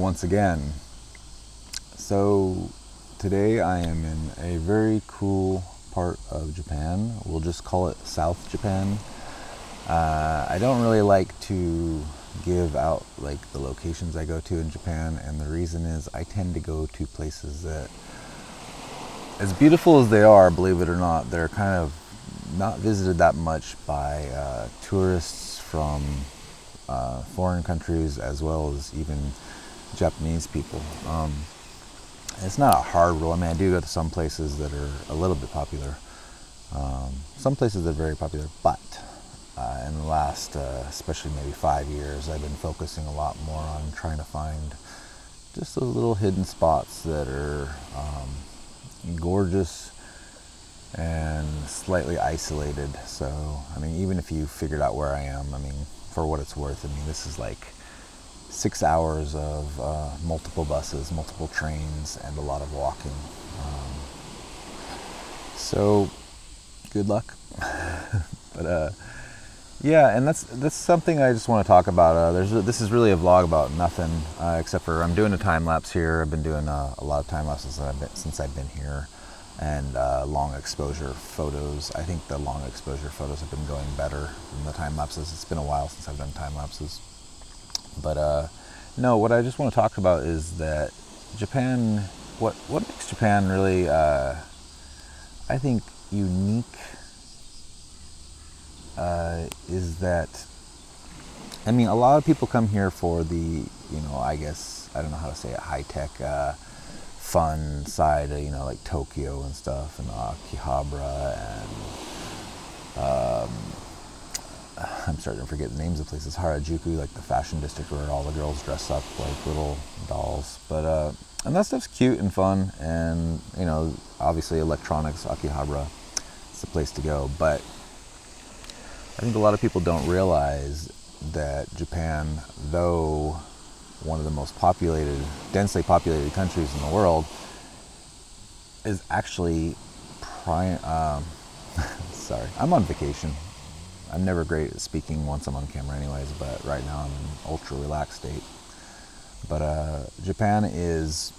once again. So today I am in a very cool part of Japan. We'll just call it South Japan. I don't really like to give out like the locations I go to in Japan, and the reason is I tend to go to places that, as beautiful as they are, believe it or not, they're kind of not visited that much by tourists from foreign countries, as well as even Japanese people. It's not a hard rule. I mean, I do go to some places that are a little bit popular. Some places that are very popular, but in the last, especially maybe 5 years, I've been focusing a lot more on trying to find just those little hidden spots that are gorgeous and slightly isolated. So, I mean, even if you figured out where I am, I mean, for what it's worth, I mean, this is like 6 hours of multiple buses, multiple trains, and a lot of walking. So, good luck. But yeah, and that's something I just want to talk about. This is really a vlog about nothing, except for I'm doing a time lapse here. I've been doing a lot of time lapses since I've been here, and long exposure photos. I think the long exposure photos have been going better than the time lapses. It's been a while since I've done time lapses. But no, what I just want to talk about is that Japan, what makes Japan really, I think, unique is that, I mean, a lot of people come here for the, you know, I guess, I don't know how to say it, high-tech, fun side, you know, like Tokyo and stuff, and Akihabara, and I'm starting to forget the names of places, Harajuku, like the fashion district where all the girls dress up like little dolls. But and that stuff's cute and fun, and, you know, obviously electronics, Akihabara, it's the place to go. But I think a lot of people don't realize that Japan, though one of the most populated, densely populated countries in the world, is actually sorry, I'm on vacation. I'm never great at speaking once I'm on camera anyways, but right now I'm in an ultra relaxed state. But Japan is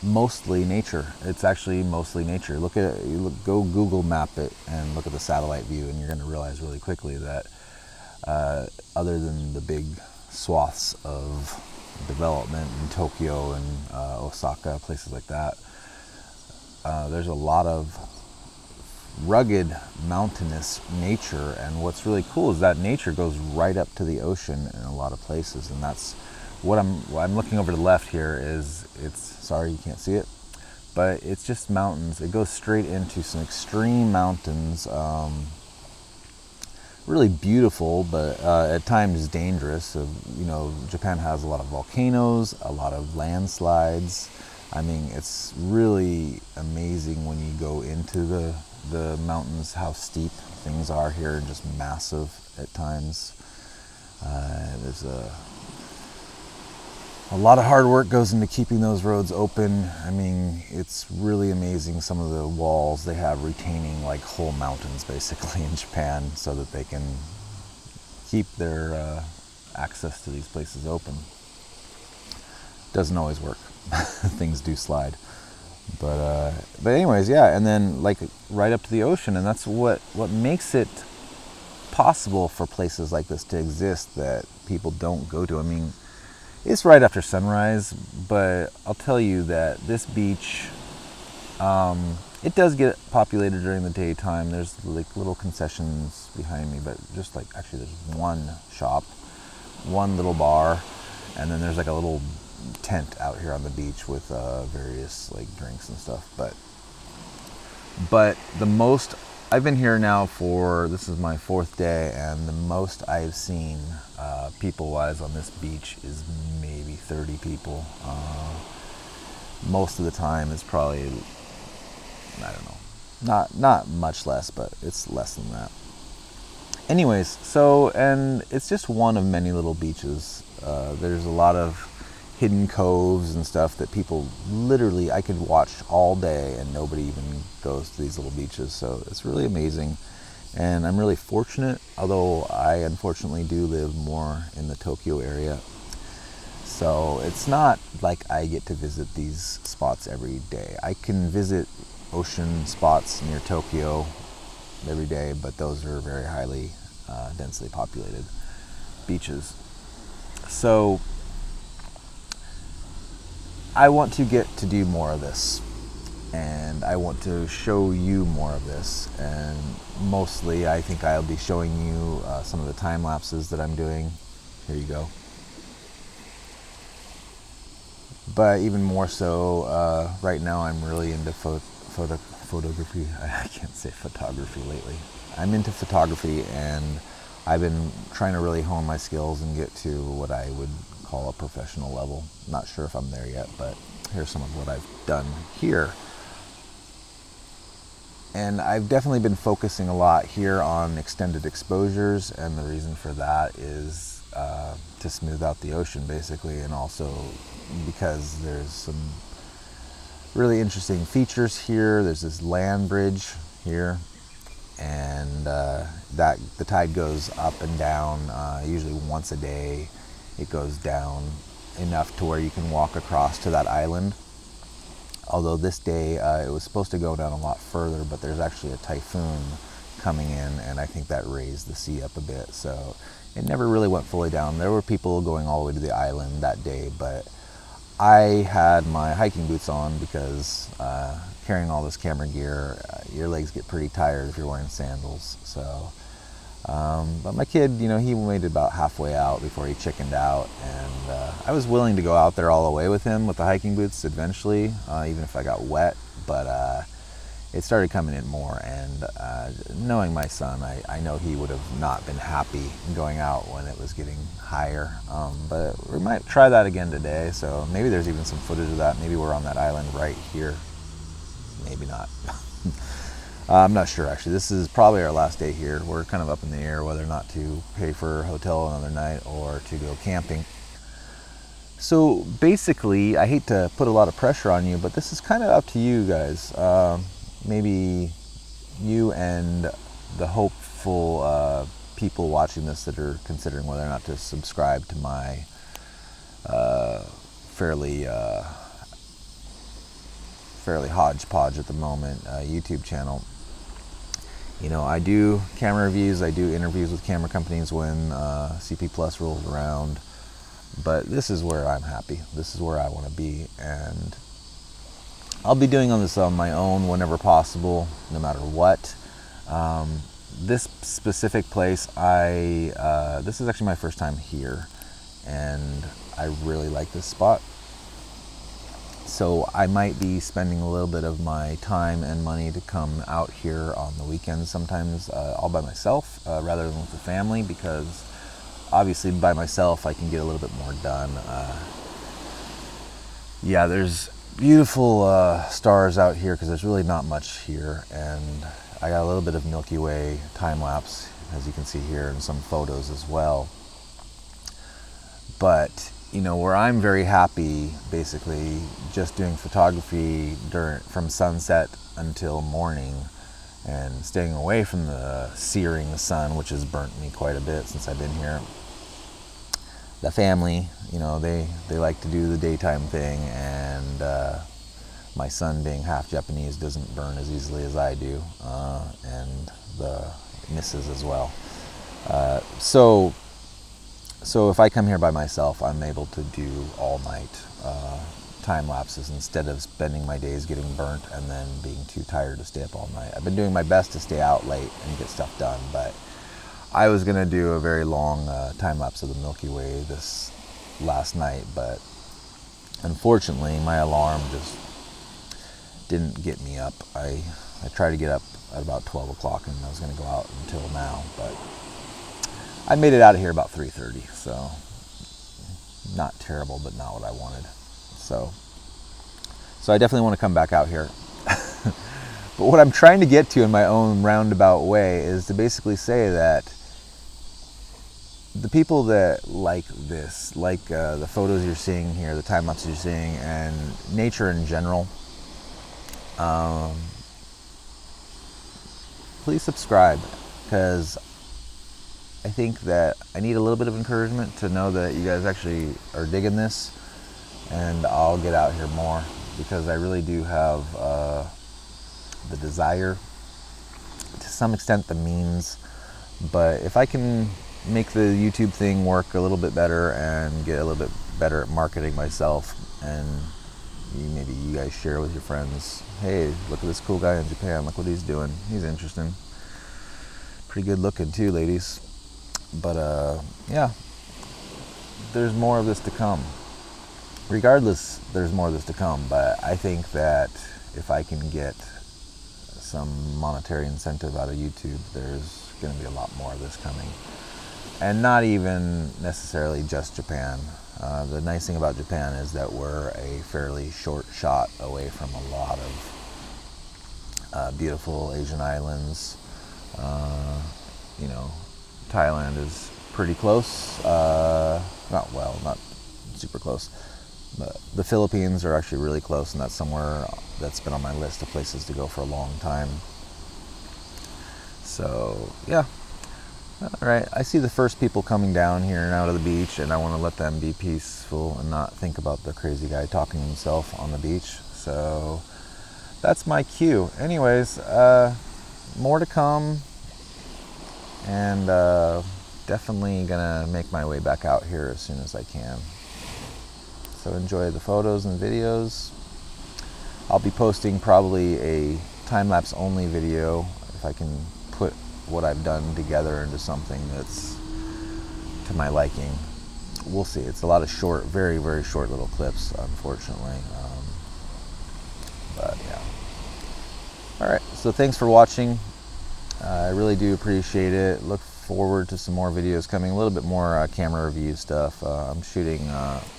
mostly nature. It's actually mostly nature. Look at it, go Google map it and look at the satellite view, and you're going to realize really quickly that other than the big swaths of development in Tokyo and Osaka, places like that, there's a lot of rugged mountainous nature. And what's really cool is that nature goes right up to the ocean in a lot of places, and that's what I'm looking over to the left here is, it's, sorry you can't see it, but it's just mountains. It goes straight into some extreme mountains, really beautiful, but at times dangerous. You know, Japan has a lot of volcanoes, a lot of landslides. I mean, it's really amazing when you go into the mountains, how steep things are here, and just massive at times. There's a lot of hard work goes into keeping those roads open. I mean, it's really amazing, some of the walls they have retaining like whole mountains basically in Japan, so that they can keep their access to these places open. Doesn't always work. Things do slide. But anyways, yeah, and then like right up to the ocean, and that's what makes it possible for places like this to exist that people don't go to. I mean, it's right after sunrise, but I'll tell you that this beach, it does get populated during the daytime. There's like little concessions behind me, but just like, actually there's one shop, one little bar, and then there's like a little tent out here on the beach with various like drinks and stuff. But the most, I've been here now for, this is my 4th day, and the most I've seen people-wise on this beach is maybe 30 people. Most of the time it's probably, I don't know, not much less, but it's less than that. Anyways, so, and it's just one of many little beaches. There's a lot of hidden coves and stuff that people literally, I could watch all day and nobody even goes to these little beaches. So it's really amazing. And I'm really fortunate, although I unfortunately do live more in the Tokyo area. So it's not like I get to visit these spots every day. I can visit ocean spots near Tokyo every day, but those are very highly densely populated beaches. So I want to get to do more of this, and I want to show you more of this, and mostly I think I'll be showing you some of the time lapses that I'm doing. Here you go. But even more so, right now I'm really into photography. I can't say photography lately. I'm into photography, and I've been trying to really hone my skills and get to what I would call a professional level. Not sure if I'm there yet, but here's some of what I've done here. And I've definitely been focusing a lot here on extended exposures, and the reason for that is to smooth out the ocean, basically, and also because there's some really interesting features here. There's this land bridge here, and that the tide goes up and down usually once a day. It goes down enough to where you can walk across to that island. Although this day it was supposed to go down a lot further, but there's actually a typhoon coming in, and I think that raised the sea up a bit, so it never really went fully down. There were people going all the way to the island that day, but I had my hiking boots on because carrying all this camera gear, your legs get pretty tired if you're wearing sandals. So, but my kid, you know, he made it about halfway out before he chickened out, and I was willing to go out there all the way with him with the hiking boots eventually, even if I got wet, but it started coming in more, and knowing my son, I know he would have not been happy going out when it was getting higher, but we might try that again today, so maybe there's even some footage of that. Maybe we're on that island right here, maybe not. I'm not sure, actually. This is probably our last day here. We're kind of up in the air whether or not to pay for a hotel another night or to go camping. So basically, I hate to put a lot of pressure on you, but this is kind of up to you guys. Maybe you and the hopeful people watching this that are considering whether or not to subscribe to my fairly hodgepodge at the moment YouTube channel. You know, I do camera reviews, I do interviews with camera companies when CP Plus rolls around, but this is where I'm happy. This is where I want to be, and I'll be doing this on my own whenever possible, no matter what. This specific place, this is actually my first time here, and I really like this spot. So I might be spending a little bit of my time and money to come out here on the weekends, sometimes all by myself rather than with the family, because obviously by myself I can get a little bit more done. Yeah, there's beautiful stars out here because there's really not much here, and I got a little bit of Milky Way time lapse, as you can see here, and some photos as well. But you know, where I'm very happy, basically just doing photography from sunset until morning, and staying away from the searing sun, which has burnt me quite a bit since I've been here. The family, you know, they like to do the daytime thing, and my son, being half Japanese, doesn't burn as easily as I do, and the missus as well. So if I come here by myself, I'm able to do all night time lapses instead of spending my days getting burnt and then being too tired to stay up all night. I've been doing my best to stay out late and get stuff done, but I was going to do a very long time lapse of the Milky Way this last night, but unfortunately my alarm just didn't get me up. I tried to get up at about 12 o'clock and I was going to go out until now, but I made it out of here about 3:30, so not terrible, but not what I wanted. So I definitely want to come back out here. But what I'm trying to get to in my own roundabout way is to basically say that the people that like this, like the photos you're seeing here, the time lapses you're seeing, and nature in general, please subscribe, because I think that I need a little bit of encouragement to know that you guys actually are digging this, and I'll get out here more, because I really do have the desire, to some extent the means. But if I can make the YouTube thing work a little bit better and get a little bit better at marketing myself, and maybe you guys share with your friends, hey, look at this cool guy in Japan, look what he's doing, he's interesting, pretty good looking too, ladies. But yeah, there's more of this to come. Regardless, there's more of this to come, but I think that if I can get some monetary incentive out of YouTube, there's going to be a lot more of this coming. And not even necessarily just Japan. The nice thing about Japan is that we're a fairly short shot away from a lot of beautiful Asian islands. You know, Thailand is pretty close. Not super close. But the Philippines are actually really close, and that's somewhere that's been on my list of places to go for a long time. So, yeah. All right, I see the first people coming down here and out of the beach, and I want to let them be peaceful and not think about the crazy guy talking to himself on the beach. So that's my cue. Anyways, more to come, and definitely gonna make my way back out here as soon as I can. So enjoy the photos and videos. I'll be posting probably a time-lapse only video if I can put what I've done together into something that's to my liking. We'll see. It's a lot of short, very, very short little clips, unfortunately. But yeah. All right. So thanks for watching. I really do appreciate it. Look forward to some more videos coming. A little bit more camera review stuff. I'm shooting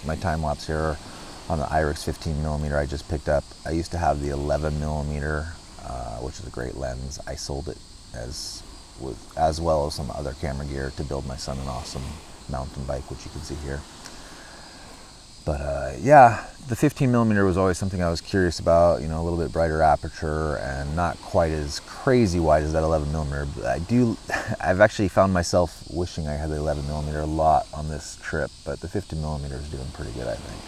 my time lapse here on the Irix 15mm I just picked up. I used to have the 11mm, which is a great lens. I sold it as well as some other camera gear to build my son an awesome mountain bike, which you can see here. But yeah, the 15mm was always something I was curious about, you know, a little bit brighter aperture and not quite as crazy wide as that 11mm. But I've actually found myself wishing I had the 11mm a lot on this trip, but the 50mm is doing pretty good, I think.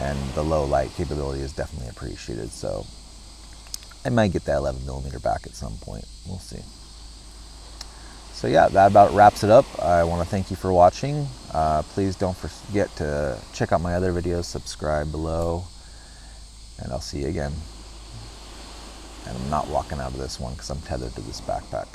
And the low light capability is definitely appreciated, so I might get that 11mm back at some point. We'll see. So yeah, that about wraps it up. I want to thank you for watching. Please don't forget to check out my other videos, subscribe below, and I'll see you again. And I'm not walking out of this one because I'm tethered to this backpack.